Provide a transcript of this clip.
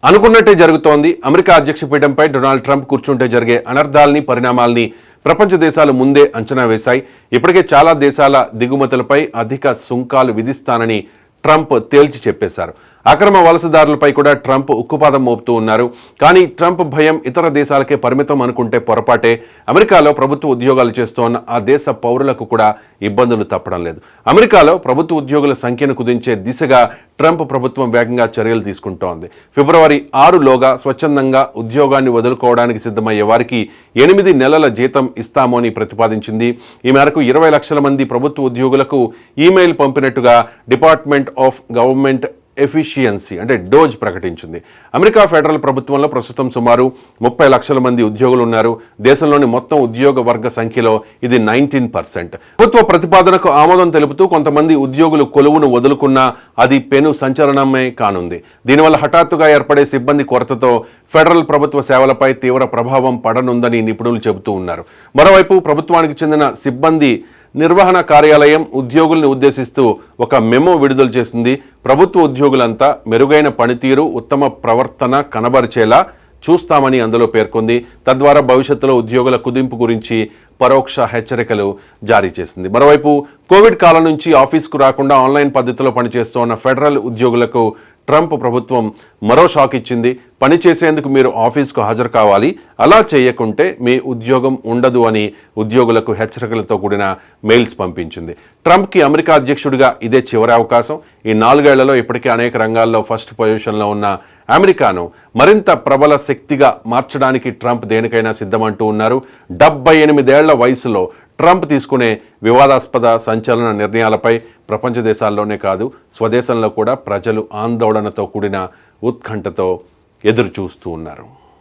అనుకున్నట్టే జరుగుతోంది. అమెరికా అధ్యక్ష పీఠంపై డొనాల్డ్ ట్రంప్ కూర్చుంటే జరిగే అనర్థాల్ని, పరిణామాల్ని ప్రపంచ దేశాలు ముందే అంచనా వేశాయి. ఇప్పటికే చాలా దేశాల దిగుమతులపై అధిక సుంకాలు విధిస్తానని ట్రంప్ తేల్చి చెప్పేశారు. అక్రమ వలసదారులపై కూడా ట్రంప్ ఉక్కుపాదం మోపుతూ ఉన్నారు. కానీ ట్రంప్ భయం ఇతర దేశాలకే పరిమితం అనుకుంటే పొరపాటే. అమెరికాలో ప్రభుత్వ ఉద్యోగాలు చేస్తోన్న ఆ దేశ పౌరులకు కూడా ఇబ్బందులు తప్పడం లేదు. అమెరికాలో ప్రభుత్వ ఉద్యోగుల సంఖ్యను కుదించే దిశగా ట్రంప్ ప్రభుత్వం వేగంగా చర్యలు తీసుకుంటోంది. ఫిబ్రవరి 6లోగా స్వచ్ఛందంగా ఉద్యోగాన్ని వదులుకోవడానికి సిద్ధమయ్యే వారికి 8 నెలల జీతం ఇస్తామని ప్రతిపాదించింది. ఈ మేరకు 20 లక్షల మంది ప్రభుత్వ ఉద్యోగులకు ఈమెయిల్ పంపినట్టుగా డిపార్ట్మెంట్ ఆఫ్ గవర్నమెంట్ ఎఫిషియన్సీ అంటే డోజ్ ప్రకటించింది. అమెరికా ఫెడరల్ ప్రభుత్వంలో ప్రస్తుతం సుమారు 30 లక్షల మంది ఉద్యోగులు ఉన్నారు. దేశంలోని మొత్తం ఉద్యోగ వర్గ సంఖ్యలో ఇది 19%. ప్రభుత్వ ప్రతిపాదనకు ఆమోదం తెలుపుతూ కొంతమంది ఉద్యోగులు కొలువును వదులుకున్నా అది పెను సంచలనమే కానుంది. దీనివల్ల హఠాత్తుగా ఏర్పడే సిబ్బంది కొరతతో ఫెడరల్ ప్రభుత్వ సేవలపై తీవ్ర ప్రభావం పడనుందని నిపుణులు చెబుతూ ఉన్నారు. మరోవైపు ప్రభుత్వానికి చెందిన సిబ్బంది నిర్వహణ కార్యాలయం ఉద్యోగుల్ని ఉద్దేశిస్తూ ఒక మెమో విడుదల చేసింది. ప్రభుత్వ ఉద్యోగులంతా మెరుగైన పనితీరు, ఉత్తమ ప్రవర్తన కనబరిచేలా చూస్తామని అందులో పేర్కొంది. తద్వారా భవిష్యత్తులో ఉద్యోగుల కుదింపు గురించి పరోక్ష హెచ్చరికలు జారీ చేసింది. మరోవైపు కోవిడ్ కాలం నుంచి ఆఫీస్కు రాకుండా ఆన్లైన్ పద్ధతిలో పనిచేస్తున్న ఫెడరల్ ఉద్యోగులకు ట్రంప్ ప్రభుత్వం మరో షాక్ ఇచ్చింది. పని చేసేందుకు మీరు ఆఫీస్కు హాజరు కావాలి, అలా చేయకుంటే మీ ఉద్యోగం ఉండదు అని ఉద్యోగులకు హెచ్చరికలతో కూడిన మెయిల్స్ పంపించింది. ట్రంప్కి అమెరికా అధ్యక్షుడిగా ఇదే చివరి అవకాశం. ఈ 4 ఏళ్లలో ఇప్పటికే అనేక రంగాల్లో ఫస్ట్ పొజిషన్లో ఉన్న అమెరికాను మరింత ప్రబల శక్తిగా మార్చడానికి ట్రంప్ దేనికైనా సిద్ధమంటూ ఉన్నారు. 78 ఏళ్ల వయసులో ట్రంప్ తీసుకునే వివాదాస్పద సంచలన నిర్ణయాలపై ప్రపంచ దేశాల్లోనే కాదు స్వదేశంలో కూడా ప్రజలు ఆందోళనతో కూడిన ఉత్కంఠతో ఎదురు చూస్తూ ఉన్నారు.